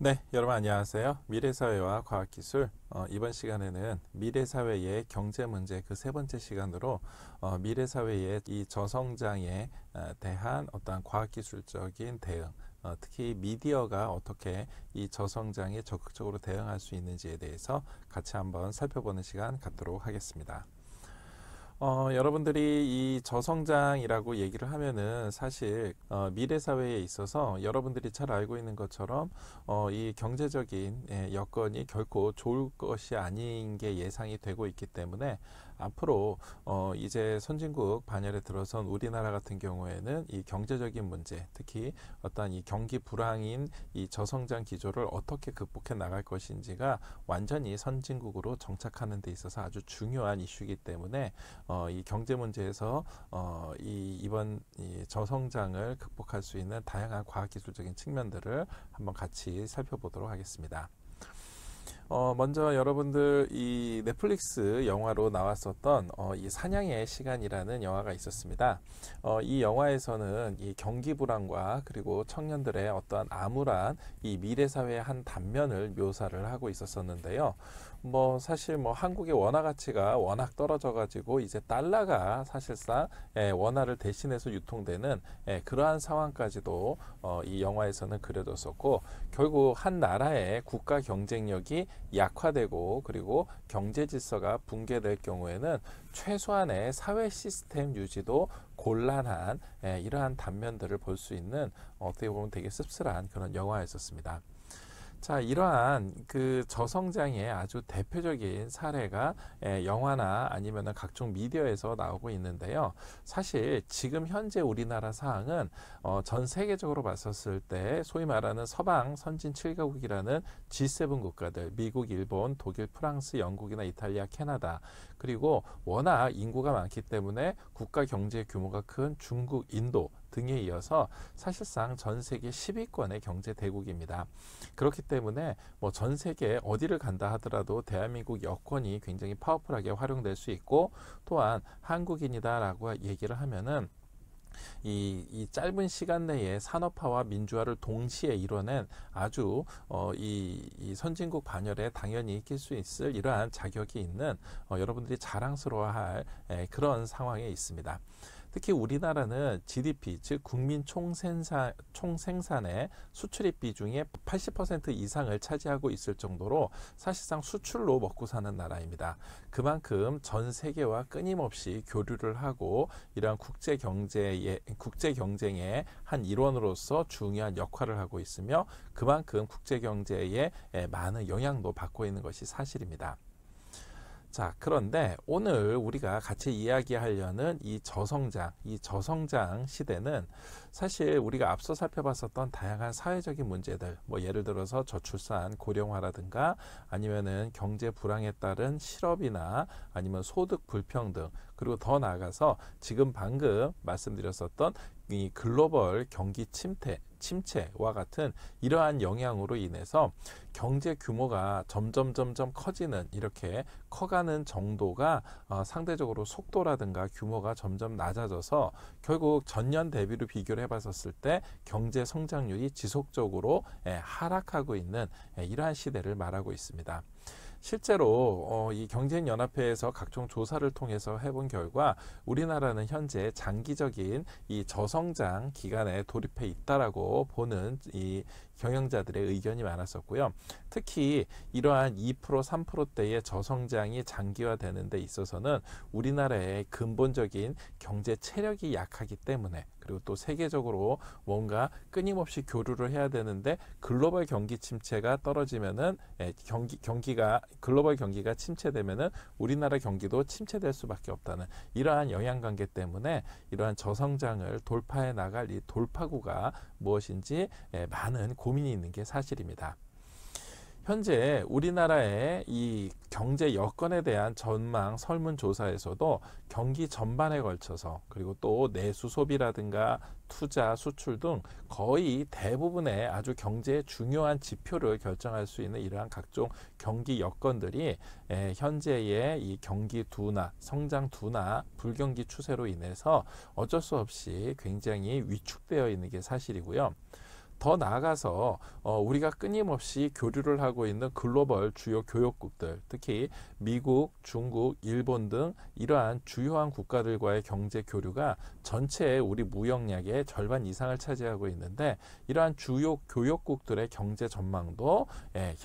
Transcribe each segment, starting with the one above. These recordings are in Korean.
네, 여러분 안녕하세요. 미래사회와 과학기술 이번 시간에는 미래사회의 경제 문제 그 세 번째 시간으로 미래사회의 이 저성장에 대한 어떠한 과학기술적인 대응, 특히 미디어가 어떻게 이 저성장에 적극적으로 대응할 수 있는지에 대해서 같이 한번 살펴보는 시간 갖도록 하겠습니다. 여러분들이 이 저성장이라고 얘기를 하면은 사실 미래 사회에 있어서 여러분들이 잘 알고 있는 것처럼 이 경제적인 여건이 결코 좋을 것이 아닌 게 예상이 되고 있기 때문에 앞으로 이제 선진국 반열에 들어선 우리나라 같은 경우에는 이 경제적인 문제, 특히 어떤 이 경기 불황인 이 저성장 기조를 어떻게 극복해 나갈 것인지가 완전히 선진국으로 정착하는 데 있어서 아주 중요한 이슈이기 때문에 이 경제 문제에서 이번 이 저성장을 극복할 수 있는 다양한 과학기술적인 측면들을 한번 같이 살펴보도록 하겠습니다. 먼저 여러분들 이 넷플릭스 영화로 나왔었던 이 사냥의 시간이라는 영화가 있었습니다. 이 영화에서는 이 경기 불황과 그리고 청년들의 어떠한 암울한 이 미래 사회의 한 단면을 묘사를 하고 있었었는데요. 뭐 사실 뭐 한국의 원화 가치가 워낙 떨어져 가지고 이제 달러가 사실상 원화를 대신해서 유통되는 그러한 상황까지도 이 영화에서는 그려졌었고, 결국 한 나라의 국가 경쟁력이 약화되고 그리고 경제 질서가 붕괴될 경우에는 최소한의 사회 시스템 유지도 곤란한 이러한 단면들을 볼 수 있는 어떻게 보면 되게 씁쓸한 그런 영화였었습니다. 자, 이러한 그 저성장의 아주 대표적인 사례가 영화나 아니면 각종 미디어에서 나오고 있는데요. 사실 지금 현재 우리나라 상황은 전 세계적으로 봤었을 때 소위 말하는 서방 선진 7가국이라는 G7 국가들, 미국, 일본, 독일, 프랑스, 영국이나 이탈리아, 캐나다, 그리고 워낙 인구가 많기 때문에 국가 경제 규모가 큰 중국, 인도 등에 이어서 사실상 전 세계 10위권의 경제 대국입니다. 그렇기 때문에 뭐 전 세계 어디를 간다 하더라도 대한민국 여권이 굉장히 파워풀하게 활용될 수 있고, 또한 한국인이다라고 얘기를 하면은 이 짧은 시간 내에 산업화와 민주화를 동시에 이뤄낸 아주 이 선진국 반열에 당연히 낄 수 있을 이러한 자격이 있는 여러분들이 자랑스러워할 그런 상황에 있습니다. 특히 우리나라는 GDP, 즉 국민 총생산의 수출입 비중의 80% 이상을 차지하고 있을 정도로 사실상 수출로 먹고 사는 나라입니다. 그만큼 전 세계와 끊임없이 교류를 하고 이러한 국제 경쟁의 한 일원으로서 중요한 역할을 하고 있으며, 그만큼 국제 경제에 많은 영향도 받고 있는 것이 사실입니다. 자, 그런데 오늘 우리가 같이 이야기하려는 이 저성장 시대는 사실 우리가 앞서 살펴봤었던 다양한 사회적인 문제들, 뭐 예를 들어서 저출산, 고령화라든가 아니면은 경제 불황에 따른 실업이나 아니면 소득 불평등, 그리고 더 나아가서 지금 방금 말씀드렸었던 이 글로벌 경기 침체와 같은 이러한 영향으로 인해서 경제 규모가 점점 커지는, 이렇게 커가는 정도가 상대적으로 속도라든가 규모가 점점 낮아져서 결국 전년 대비로 비교를 해봤었을 때 경제 성장률이 지속적으로 하락하고 있는 이러한 시대를 말하고 있습니다. 실제로 이 경제연합회에서 각종 조사를 통해서 해본 결과 우리나라는 현재 장기적인 이 저성장 기간에 돌입해 있다라고 보는 이 경영자들의 의견이 많았었고요. 특히 이러한 2%, 3%대의 저성장이 장기화되는 데 있어서는 우리나라의 근본적인 경제 체력이 약하기 때문에, 그리고 또 세계적으로 뭔가 끊임없이 교류를 해야 되는데 글로벌 경기 침체가 떨어지면은 글로벌 경기가 침체되면은 우리나라 경기도 침체될 수밖에 없다는 이러한 영향관계 때문에 이러한 저성장을 돌파해 나갈 이 돌파구가 무엇인지 많은 고민이 있는 게 사실입니다. 현재 우리나라의 이 경제 여건에 대한 전망 설문조사에서도 경기 전반에 걸쳐서, 그리고 또 내수 소비라든가 투자, 수출 등 거의 대부분의 아주 경제의 중요한 지표를 결정할 수 있는 이러한 각종 경기 여건들이 현재의 이 경기 둔화, 성장 둔화, 불경기 추세로 인해서 어쩔 수 없이 굉장히 위축되어 있는 게 사실이고요. 더 나아가서 우리가 끊임없이 교류를 하고 있는 글로벌 주요 교역국들, 특히 미국, 중국, 일본 등 이러한 주요한 국가들과의 경제 교류가 전체 우리 무역량의 절반 이상을 차지하고 있는데, 이러한 주요 교역국들의 경제 전망도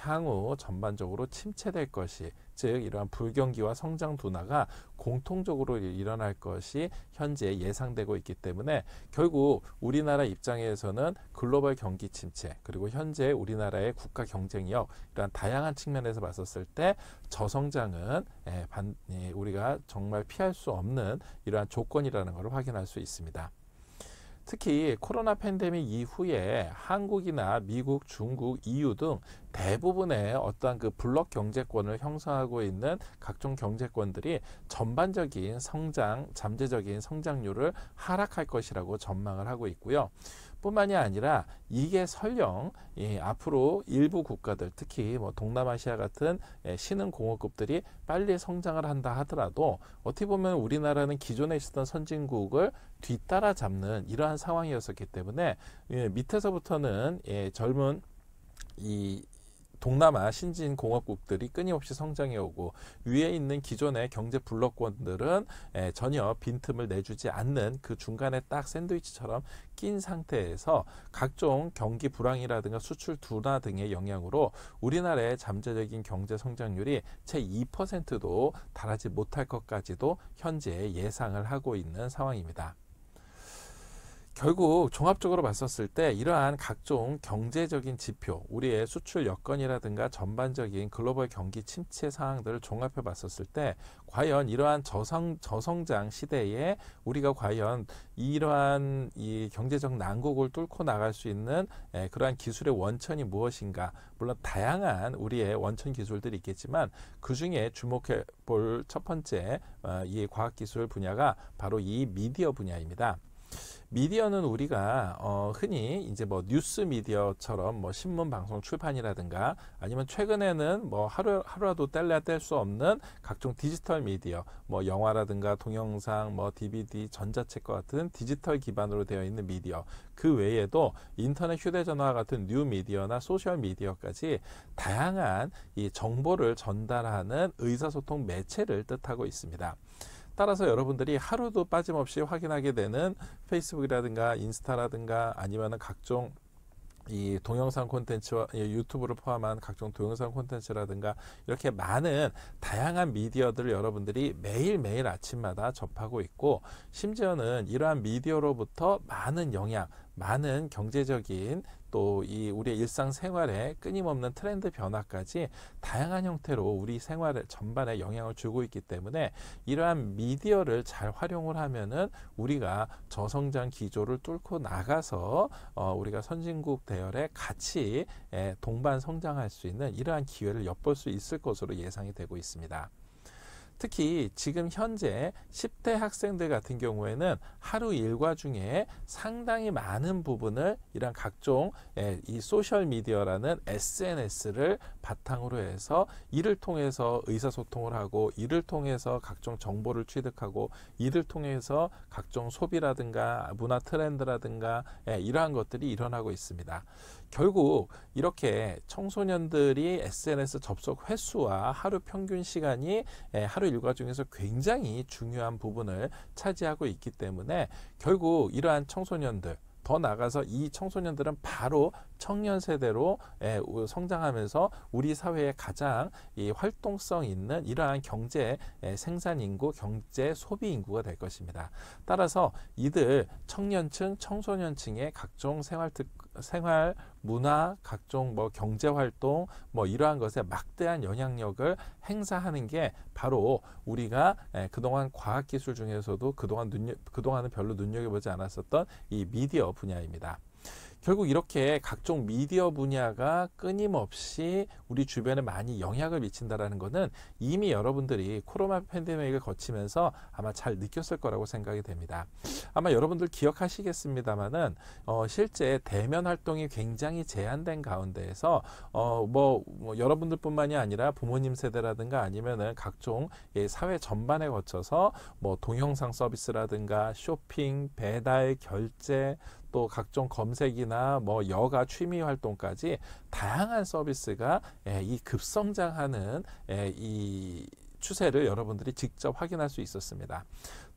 향후 전반적으로 침체될 것이, 즉 이러한 불경기와 성장 둔화가 공통적으로 일어날 것이 현재 예상되고 있기 때문에, 결국 우리나라 입장에서는 글로벌 경기 침체, 그리고 현재 우리나라의 국가 경쟁력, 이러한 다양한 측면에서 봤었을 때 저성장은 우리가 정말 피할 수 없는 이러한 조건이라는 것을 확인할 수 있습니다. 특히 코로나 팬데믹 이후에 한국이나 미국, 중국, EU 등 대부분의 어떠한 그 블록 경제권을 형성하고 있는 각종 경제권들이 전반적인 성장, 잠재적인 성장률을 하락할 것이라고 전망을 하고 있고요. 뿐만이 아니라 이게 설령 앞으로 일부 국가들, 특히 뭐 동남아시아 같은 신흥 공업국들이 빨리 성장을 한다 하더라도, 어떻게 보면 우리나라는 기존에 있었던 선진국을 뒤따라잡는 이러한 상황이었었기 때문에 밑에서부터는 젊은 이 동남아 신진 공업국들이 끊임없이 성장해 오고, 위에 있는 기존의 경제 블록권들은 전혀 빈틈을 내주지 않는 그 중간에 딱 샌드위치처럼 낀 상태에서 각종 경기 불황이라든가 수출 둔화 등의 영향으로 우리나라의 잠재적인 경제 성장률이 채 2%도 달하지 못할 것까지도 현재 예상을 하고 있는 상황입니다. 결국 종합적으로 봤었을 때 이러한 각종 경제적인 지표, 우리의 수출 여건이라든가 전반적인 글로벌 경기 침체 상황들을 종합해 봤었을 때, 과연 이러한 저성장 시대에 우리가 과연 이러한 이 경제적 난국을 뚫고 나갈 수 있는 그러한 기술의 원천이 무엇인가. 물론 다양한 우리의 원천 기술들이 있겠지만, 그 중에 주목해 볼 첫 번째 이 과학기술 분야가 바로 이 미디어 분야입니다. 미디어는 우리가 흔히 이제 뭐 뉴스 미디어처럼 뭐 신문, 방송, 출판이라든가, 아니면 최근에는 뭐 하루라도 뗄래야 뗄 수 없는 각종 디지털 미디어, 뭐 영화라든가 동영상, 뭐 DVD, 전자책과 같은 디지털 기반으로 되어 있는 미디어, 그 외에도 인터넷, 휴대전화 같은 뉴 미디어나 소셜 미디어까지 다양한 이 정보를 전달하는 의사소통 매체를 뜻하고 있습니다. 따라서 여러분들이 하루도 빠짐없이 확인하게 되는 페이스북이라든가 인스타라든가, 아니면 각종 이 동영상 콘텐츠와 유튜브를 포함한 각종 동영상 콘텐츠라든가, 이렇게 많은 다양한 미디어들을 여러분들이 매일매일 아침마다 접하고 있고, 심지어는 이러한 미디어로부터 많은 영향, 많은 경제적인 또 이 우리의 일상생활에 끊임없는 트렌드 변화까지 다양한 형태로 우리 생활 전반에 영향을 주고 있기 때문에, 이러한 미디어를 잘 활용을 하면은 우리가 저성장 기조를 뚫고 나가서 우리가 선진국 대열에 같이 동반 성장할 수 있는 이러한 기회를 엿볼 수 있을 것으로 예상이 되고 있습니다. 특히 지금 현재 10대 학생들 같은 경우에는 하루 일과 중에 상당히 많은 부분을 이런 각종 이 소셜미디어라는 SNS를 바탕으로 해서, 이를 통해서 의사소통을 하고, 이를 통해서 각종 정보를 취득하고, 이를 통해서 각종 소비라든가 문화 트렌드라든가 이러한 것들이 일어나고 있습니다. 결국 이렇게 청소년들이 SNS 접속 횟수와 하루 평균 시간이 하루 일과 중에서 굉장히 중요한 부분을 차지하고 있기 때문에, 결국 이러한 청소년들, 더 나아가서 이 청소년들은 바로 청년 세대로 성장하면서 우리 사회에 가장 이 활동성 있는 이러한 경제 생산 인구, 경제 소비 인구가 될 것입니다. 따라서 이들 청년층, 청소년층의 각종 생활 문화, 각종 뭐 경제 활동, 뭐 이러한 것에 막대한 영향력을 행사하는 게 바로 우리가 그동안 과학기술 중에서도 그동안은 별로 눈여겨보지 않았었던 이 미디어 분야입니다. 결국 이렇게 각종 미디어 분야가 끊임없이 우리 주변에 많이 영향을 미친다라는 것은 이미 여러분들이 코로나 팬데믹을 거치면서 아마 잘 느꼈을 거라고 생각이 됩니다. 아마 여러분들 기억하시겠습니다만은 실제 대면 활동이 굉장히 제한된 가운데에서 뭐 여러분들뿐만이 아니라 부모님 세대라든가, 아니면은 각종 사회 전반에 거쳐서 뭐 동영상 서비스라든가 쇼핑, 배달, 결제, 또 각종 검색이나 뭐 여가 취미 활동까지 다양한 서비스가 이 급성장하는 이 추세를 여러분들이 직접 확인할 수 있었습니다.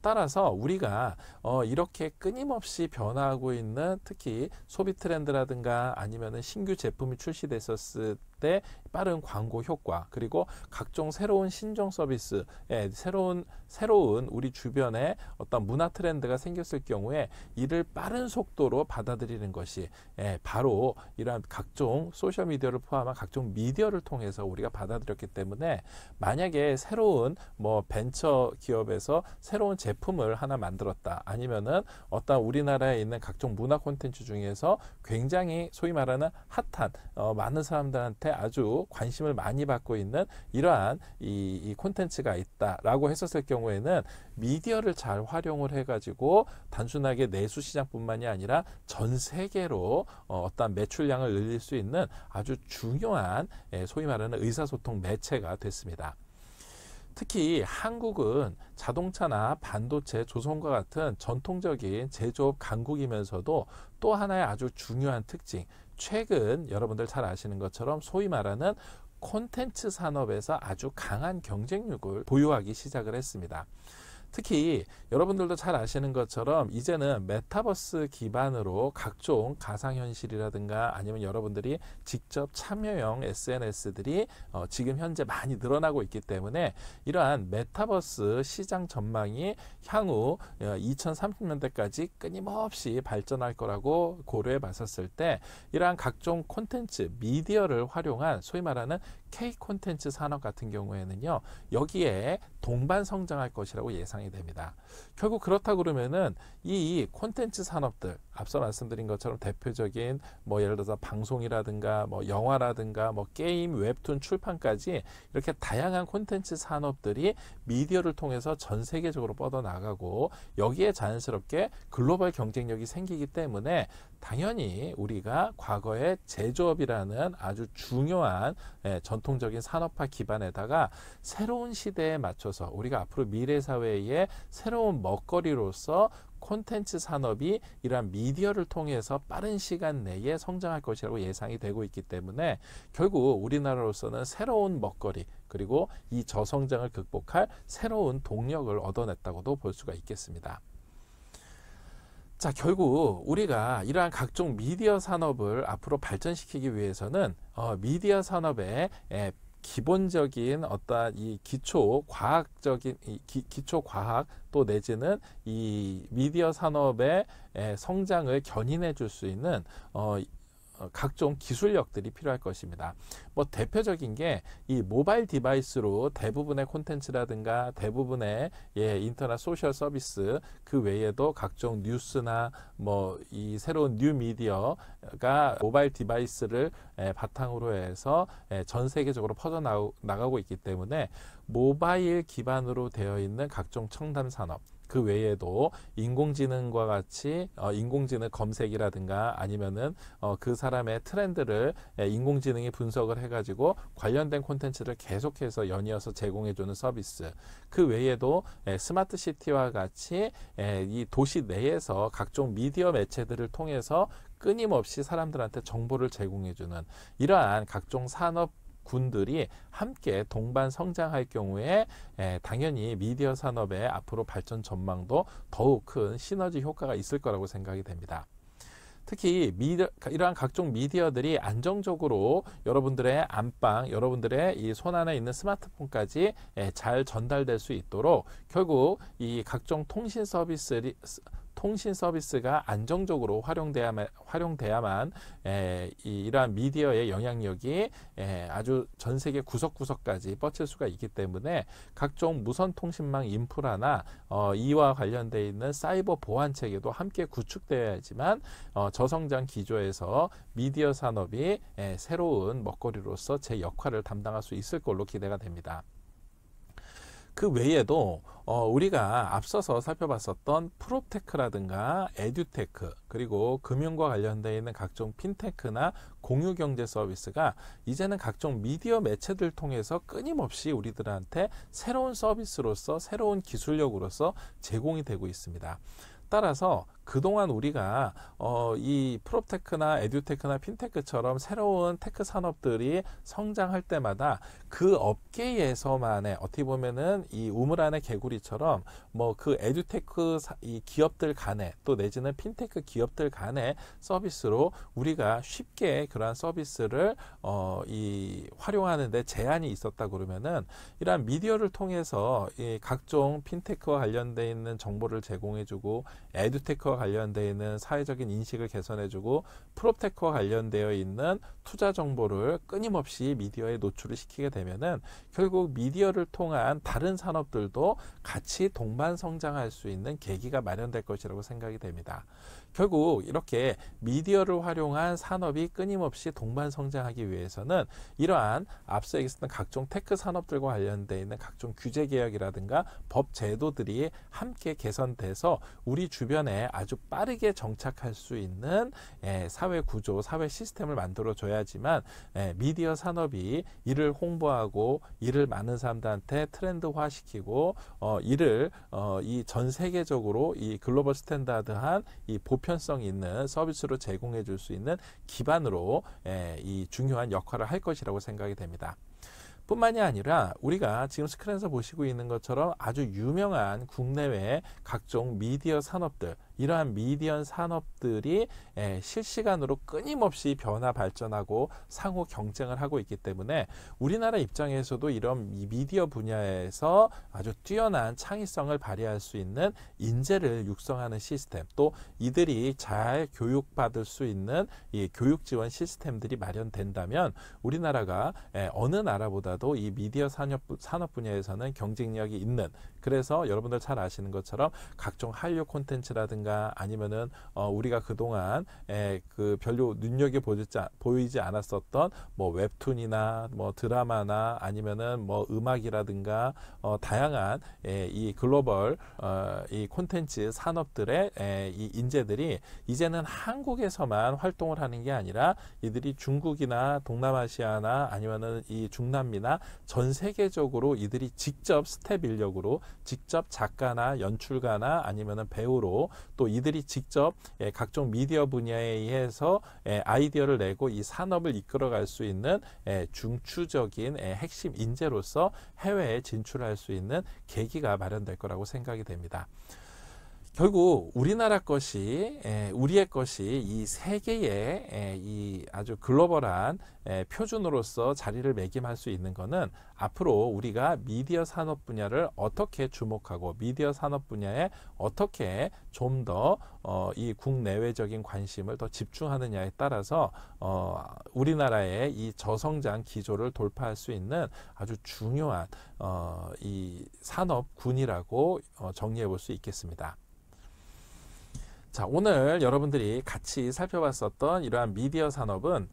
따라서 우리가 이렇게 끊임없이 변화하고 있는 특히 소비 트렌드라든가 아니면은 신규 제품이 출시됐었을 때 빠른 광고 효과, 그리고 각종 새로운 신종 서비스, 새로운 우리 주변에 어떤 문화 트렌드가 생겼을 경우에 이를 빠른 속도로 받아들이는 것이 바로 이러한 각종 소셜미디어를 포함한 각종 미디어를 통해서 우리가 받아들였기 때문에, 만약에 새로운 뭐 벤처 기업에서 새로운 제품을 하나 만들었다, 아니면은 어떤 우리나라에 있는 각종 문화 콘텐츠 중에서 굉장히 소위 말하는 핫한 많은 사람들한테 아주 관심을 많이 받고 있는 이러한 이 콘텐츠가 있다라고 했었을 경우에는 미디어를 잘 활용을 해가지고 단순하게 내수 시장뿐만이 아니라 전 세계로 어떤 매출량을 늘릴 수 있는 아주 중요한 소위 말하는 의사소통 매체가 됐습니다. 특히 한국은 자동차나 반도체, 조선과 같은 전통적인 제조업 강국이면서도 또 하나의 아주 중요한 특징, 최근 여러분들 잘 아시는 것처럼 소위 말하는 콘텐츠 산업에서 아주 강한 경쟁력을 보유하기 시작을 했습니다. 특히 여러분들도 잘 아시는 것처럼 이제는 메타버스 기반으로 각종 가상현실이라든가 아니면 여러분들이 직접 참여형 SNS들이 지금 현재 많이 늘어나고 있기 때문에 이러한 메타버스 시장 전망이 향후 2030년대까지 끊임없이 발전할 거라고 고려해 봤었을 때, 이러한 각종 콘텐츠, 미디어를 활용한 소위 말하는 K 콘텐츠 산업 같은 경우에는요, 여기에 동반 성장할 것이라고 예상이 됩니다. 결국 그렇다 그러면은 이 콘텐츠 산업들, 앞서 말씀드린 것처럼 대표적인 뭐 예를 들어서 방송이라든가 뭐 영화라든가 뭐 게임, 웹툰, 출판까지 이렇게 다양한 콘텐츠 산업들이 미디어를 통해서 전 세계적으로 뻗어나가고, 여기에 자연스럽게 글로벌 경쟁력이 생기기 때문에 당연히 우리가 과거의 제조업이라는 아주 중요한 전통적인 산업화 기반에다가 새로운 시대에 맞춰서 우리가 앞으로 미래 사회의 새로운 먹거리로서 콘텐츠 산업이 이러한 미디어를 통해서 빠른 시간 내에 성장할 것이라고 예상이 되고 있기 때문에, 결국 우리나라로서는 새로운 먹거리, 그리고 이 저성장을 극복할 새로운 동력을 얻어냈다고도 볼 수가 있겠습니다. 자, 결국 우리가 이러한 각종 미디어 산업을 앞으로 발전시키기 위해서는 미디어 산업의 기본적인 어떤 이 기초 과학적인 기초 과학, 또 내지는 이 미디어 산업의 성장을 견인해 줄 수 있는 각종 기술력들이 필요할 것입니다. 뭐 대표적인 게 이 모바일 디바이스로 대부분의 콘텐츠라든가 대부분의 인터넷 소셜 서비스, 그 외에도 각종 뉴스나 뭐 이 새로운 뉴 미디어가 모바일 디바이스를 바탕으로 해서 전 세계적으로 퍼져나가고 있기 때문에 모바일 기반으로 되어 있는 각종 첨단 산업, 그 외에도 인공지능과 같이 인공지능 검색이라든가 아니면은 그 사람의 트렌드를 인공지능이 분석을 해가지고 관련된 콘텐츠를 계속해서 연이어서 제공해주는 서비스, 그 외에도 스마트 시티와 같이 이 도시 내에서 각종 미디어 매체들을 통해서 끊임없이 사람들한테 정보를 제공해주는 이러한 각종 산업 군들이 함께 동반 성장할 경우에 당연히 미디어 산업의 앞으로 발전 전망도 더욱 큰 시너지 효과가 있을 거라고 생각이 됩니다. 특히 이러한 각종 미디어들이 안정적으로 여러분들의 안방, 여러분들의 이 손 안에 있는 스마트폰까지 잘 전달될 수 있도록 결국 이 각종 통신 서비스가 안정적으로 활용돼야만 이러한 미디어의 영향력이 아주 전 세계 구석구석까지 뻗칠 수가 있기 때문에 각종 무선 통신망 인프라나 이와 관련되어 있는 사이버 보안 체계도 함께 구축되어야지만 저성장 기조에서 미디어 산업이 새로운 먹거리로서 제 역할을 담당할 수 있을 걸로 기대가 됩니다. 그 외에도 우리가 앞서서 살펴봤었던 프롭테크라든가 에듀테크, 그리고 금융과 관련되어 있는 각종 핀테크나 공유경제 서비스가 이제는 각종 미디어 매체들 통해서 끊임없이 우리들한테 새로운 서비스로서 새로운 기술력으로서 제공이 되고 있습니다. 따라서 그동안 우리가 이 프롭테크나 에듀테크나 핀테크처럼 새로운 테크 산업들이 성장할 때마다 그 업계에서만의 어떻게 보면은 이 우물 안의 개구리처럼 뭐 그 에듀테크 이 기업들 간에 또 내지는 핀테크 기업들 간의 서비스로 우리가 쉽게 그러한 서비스를 이 활용하는데 제한이 있었다 그러면은 이러한 미디어를 통해서 이 각종 핀테크와 관련되어 있는 정보를 제공해주고 에듀테크와 관련되어 있는 사회적인 인식을 개선해주고 프롭테크와 관련되어 있는 투자 정보를 끊임없이 미디어에 노출을 시키게 되면은 결국 미디어를 통한 다른 산업들도 같이 동반 성장할 수 있는 계기가 마련될 것이라고 생각이 됩니다. 결국 이렇게 미디어를 활용한 산업이 끊임없이 동반 성장하기 위해서는 이러한 앞서 얘기했던 각종 테크 산업들과 관련되어 있는 각종 규제 개혁이라든가 법 제도들이 함께 개선돼서 우리 주변에 아주 빠르게 정착할 수 있는 사회 구조, 사회 시스템을 만들어 줘야지만 미디어 산업이 이를 홍보하고 이를 많은 사람들한테 트렌드화 시키고 이를 이 전 세계적으로 이 글로벌 스탠다드한 이 보편성 있는 서비스로 제공해 줄 수 있는 기반으로 이 중요한 역할을 할 것이라고 생각이 됩니다. 뿐만이 아니라 우리가 지금 스크린에서 보시고 있는 것처럼 아주 유명한 국내외 각종 미디어 산업들, 이러한 미디어 산업들이 실시간으로 끊임없이 변화 발전하고 상호 경쟁을 하고 있기 때문에 우리나라 입장에서도 이런 미디어 분야에서 아주 뛰어난 창의성을 발휘할 수 있는 인재를 육성하는 시스템, 또 이들이 잘 교육받을 수 있는 이 교육 지원 시스템들이 마련된다면 우리나라가 어느 나라보다도 이 미디어 산업 분야에서는 경쟁력이 있는, 그래서 여러분들 잘 아시는 것처럼 각종 한류 콘텐츠라든가 아니면은 우리가 그동안 그 별로 보이지 않았었던 뭐 웹툰이나 뭐 드라마나 아니면은 뭐 음악이라든가 다양한 이 글로벌 이 콘텐츠 산업들의 이 인재들이 이제는 한국에서만 활동을 하는 게 아니라 이들이 중국이나 동남아시아나 아니면은 이 중남미나 전 세계적으로 이들이 직접 스텝 인력으로 직접 작가나 연출가나 아니면은 배우로 또 이들이 직접 각종 미디어 분야에 의해서 아이디어를 내고 이 산업을 이끌어갈 수 있는 중추적인 핵심 인재로서 해외에 진출할 수 있는 계기가 마련될 거라고 생각이 됩니다. 결국 우리나라 것이 우리의 것이 이 세계의 이 아주 글로벌한 표준으로서 자리를 매김할 수 있는 것은 앞으로 우리가 미디어 산업 분야를 어떻게 주목하고 미디어 산업 분야에 어떻게 좀 더 이 국내외적인 관심을 더 집중하느냐에 따라서 우리나라의 이 저성장 기조를 돌파할 수 있는 아주 중요한 이 산업군이라고 정리해 볼 수 있겠습니다. 자, 오늘 여러분들이 같이 살펴봤었던 이러한 미디어 산업은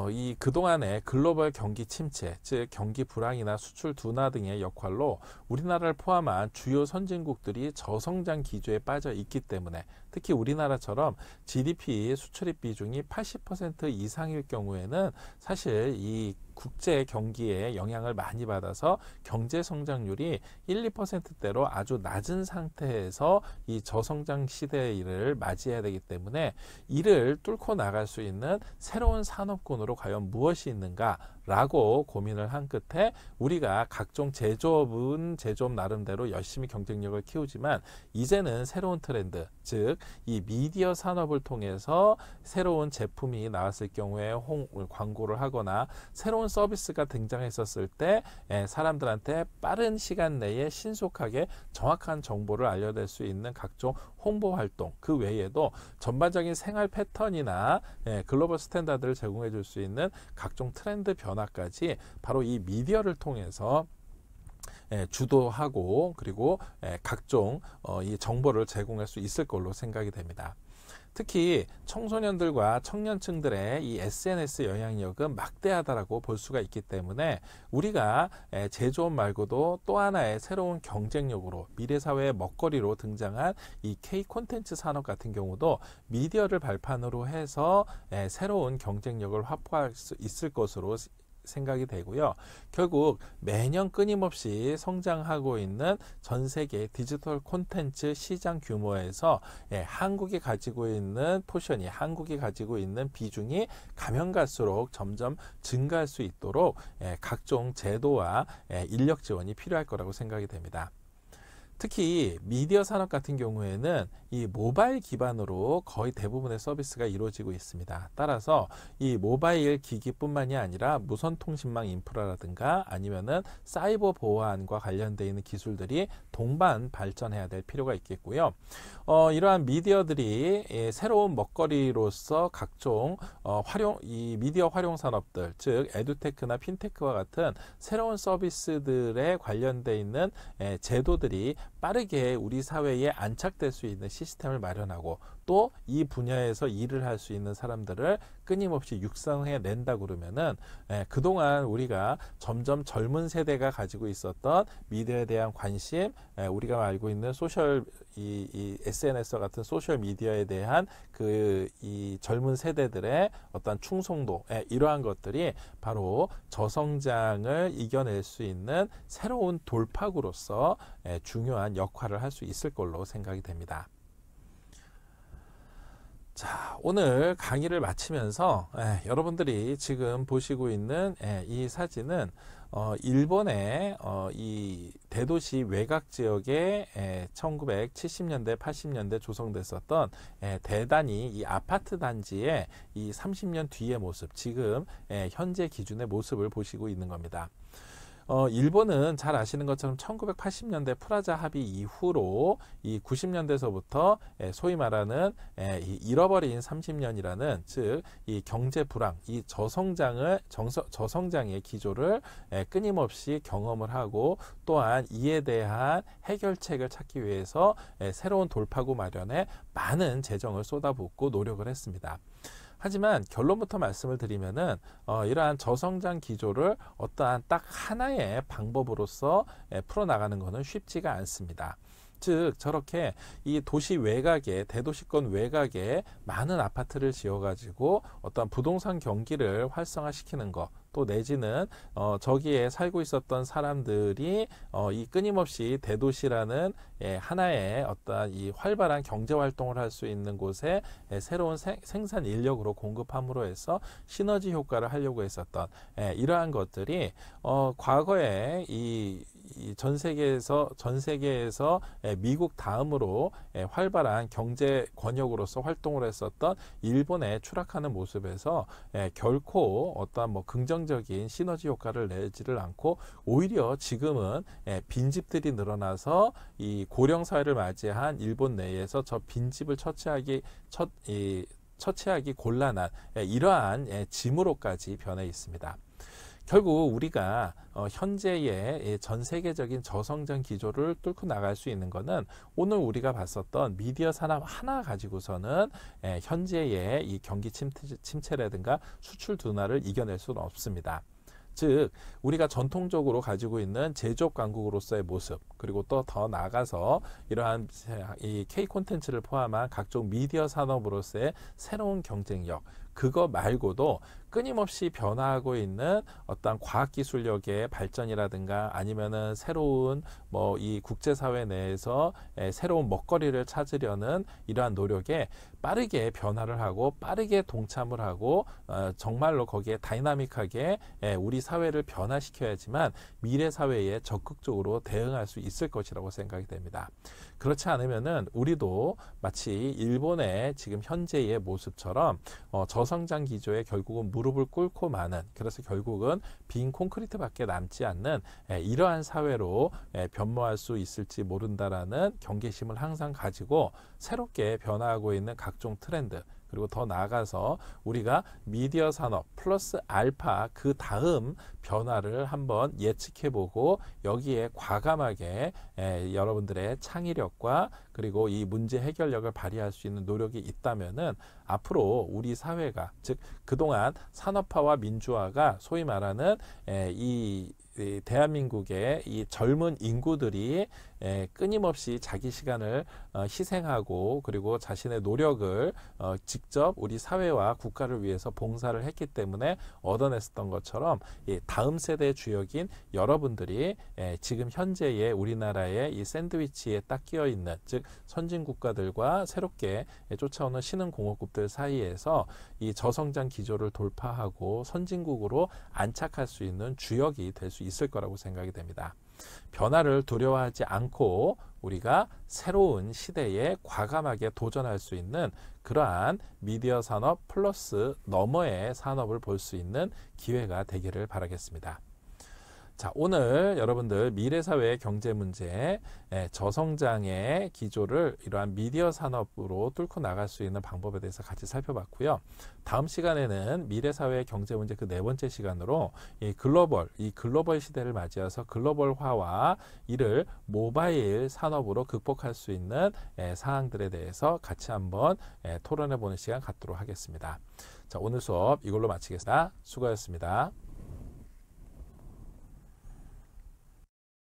이 그동안의 글로벌 경기 침체, 즉 경기 불황이나 수출 둔화 등의 역할로 우리나라를 포함한 주요 선진국들이 저성장 기조에 빠져 있기 때문에, 특히 우리나라처럼 GDP 수출입 비중이 80% 이상일 경우에는 사실 이 국제 경기에 영향을 많이 받아서 경제 성장률이 1~2%대로 아주 낮은 상태에서 이 저성장 시대를 맞이해야 되기 때문에 이를 뚫고 나갈 수 있는 새로운 산업군으로 과연 무엇이 있는가 라고 고민을 한 끝에 우리가 각종 제조업은 제조업 나름대로 열심히 경쟁력을 키우지만 이제는 새로운 트렌드, 즉 이 미디어 산업을 통해서 새로운 제품이 나왔을 경우에 광고를 하거나 새로운 서비스가 등장했었을 때 사람들한테 빠른 시간 내에 신속하게 정확한 정보를 알려낼 수 있는 각종 홍보 활동, 그 외에도 전반적인 생활 패턴이나 글로벌 스탠다드를 제공해 줄 수 있는 각종 트렌드 변화까지 바로 이 미디어를 통해서 주도하고 그리고 각종 이 정보를 제공할 수 있을 걸로 생각이 됩니다. 특히 청소년들과 청년층들의 이 SNS 영향력은 막대하다라고 볼 수가 있기 때문에 우리가 제조업 말고도 또 하나의 새로운 경쟁력으로 미래사회의 먹거리로 등장한 이 K 콘텐츠 산업 같은 경우도 미디어를 발판으로 해서 새로운 경쟁력을 확보할 수 있을 것으로 생각이 되고요. 결국 매년 끊임없이 성장하고 있는 전 세계 디지털 콘텐츠 시장 규모에서 한국이 가지고 있는 포션이, 한국이 가지고 있는 비중이 가면 갈수록 점점 증가할 수 있도록 각종 제도와 인력 지원이 필요할 거라고 생각이 됩니다. 특히 미디어 산업 같은 경우에는 이 모바일 기반으로 거의 대부분의 서비스가 이루어지고 있습니다. 따라서 이 모바일 기기뿐만이 아니라 무선통신망 인프라라든가 아니면은 사이버 보안과 관련되어 있는 기술들이 동반 발전해야 될 필요가 있겠고요. 이러한 미디어들이 새로운 먹거리로서 각종 이 미디어 활용 산업들, 즉 에듀테크나 핀테크와 같은 새로운 서비스들에 관련되어 있는 제도들이 빠르게 우리 사회에 안착될 수 있는 시스템을 마련하고 또 이 분야에서 일을 할 수 있는 사람들을 끊임없이 육성해 낸다 그러면은 그동안 우리가 점점 젊은 세대가 가지고 있었던 미디어에 대한 관심, 우리가 알고 있는 이 SNS 같은 소셜 미디어에 대한 이 젊은 세대들의 어떤 충성도, 이러한 것들이 바로 저성장을 이겨낼 수 있는 새로운 돌파구로서 중요한 역할을 할 수 있을 걸로 생각이 됩니다. 자, 오늘 강의를 마치면서 여러분들이 지금 보시고 있는 이 사진은 일본의 이 대도시 외곽 지역에 1970년대, 80년대 조성됐었던 대단히 이 아파트 단지의 이 30년 뒤의 모습, 지금 현재 기준의 모습을 보시고 있는 겁니다. 일본은 잘 아시는 것처럼 1980년대 프라자 합의 이후로 이 90년대서부터 소위 말하는 이 잃어버린 30년이라는 즉 이 경제 불황, 이 저성장의 기조를 끊임없이 경험을 하고 또한 이에 대한 해결책을 찾기 위해서 새로운 돌파구 마련에 많은 재정을 쏟아붓고 노력을 했습니다. 하지만 결론부터 말씀을 드리면은 이러한 저성장 기조를 어떠한 딱 하나의 방법으로서 풀어나가는 것은 쉽지가 않습니다. 즉 저렇게 이 도시 외곽에, 대도시권 외곽에 많은 아파트를 지어가지고 어떤 부동산 경기를 활성화시키는 것, 또 내지는 저기에 살고 있었던 사람들이 이 끊임없이 대도시라는 하나의 어떤 이 활발한 경제 활동을 할 수 있는 곳에 새로운 생산 인력으로 공급함으로 해서 시너지 효과를 하려고 했었던 이러한 것들이 과거에 전 세계에서 미국 다음으로 활발한 경제 권역으로서 활동을 했었던 일본의 추락하는 모습에서 결코 어떠한 긍정적인 시너지 효과를 내지를 않고 오히려 지금은 빈집들이 늘어나서 이 고령 사회를 맞이한 일본 내에서 저 빈집을 처치하기 곤란한 이러한 짐으로까지 변해 있습니다. 결국 우리가 현재의 전 세계적인 저성장 기조를 뚫고 나갈 수 있는 것은 오늘 우리가 봤었던 미디어 산업 하나 가지고서는 현재의 이 경기 침체라든가 수출 둔화를 이겨낼 수는 없습니다. 즉 우리가 전통적으로 가지고 있는 제조업 강국으로서의 모습, 그리고 또 더 나아가서 이러한 이 K 콘텐츠를 포함한 각종 미디어 산업으로서의 새로운 경쟁력, 그거 말고도 끊임없이 변화하고 있는 어떤 과학기술력의 발전이라든가 아니면은 새로운 이 국제사회 내에서 새로운 먹거리를 찾으려는 이러한 노력에 빠르게 변화를 하고 빠르게 동참을 하고 정말로 거기에 다이나믹하게 우리 사회를 변화시켜야지만 미래 사회에 적극적으로 대응할 수 있을 것이라고 생각이 됩니다. 그렇지 않으면은 우리도 마치 일본의 지금 현재의 모습처럼 저성장 기조에 결국은 무릎을 꿇고 마는, 그래서 결국은 빈 콘크리트밖에 남지 않는 이러한 사회로 변모할 수 있을지 모른다라는 경계심을 항상 가지고 새롭게 변화하고 있는 각종 트렌드, 그리고 더 나아가서 우리가 미디어 산업 플러스 알파 그 다음 변화를 한번 예측해보고 여기에 과감하게 여러분들의 창의력과 그리고 이 문제 해결력을 발휘할 수 있는 노력이 있다면은 앞으로 우리 사회가, 즉 그동안 산업화와 민주화가 소위 말하는 이 대한민국의 이 젊은 인구들이 끊임없이 자기 시간을 희생하고 그리고 자신의 노력을 직접 우리 사회와 국가를 위해서 봉사를 했기 때문에 얻어냈었던 것처럼 다음 세대 주역인 여러분들이 지금 현재의 우리나라의 이 샌드위치에 딱 끼어 있는, 즉 선진 국가들과 새롭게 쫓아오는 신흥공업국들 사이에서 이 저성장 기조를 돌파하고 선진국으로 안착할 수 있는 주역이 될 수 있을 거라고 생각이 됩니다. 변화를 두려워하지 않고 우리가 새로운 시대에 과감하게 도전할 수 있는 그러한 미디어 산업 플러스 너머의 산업을 볼 수 있는 기회가 되기를 바라겠습니다. 자, 오늘 여러분들 미래사회의 경제 문제, 저성장의 기조를 이러한 미디어 산업으로 뚫고 나갈 수 있는 방법에 대해서 같이 살펴봤고요. 다음 시간에는 미래사회의 경제 문제 그 네 번째 시간으로 이 글로벌 시대를 맞이해서 글로벌화와 이를 모바일 산업으로 극복할 수 있는 사항들에 대해서 같이 한번 토론해 보는 시간 갖도록 하겠습니다. 자, 오늘 수업 이걸로 마치겠습니다. 수고하셨습니다.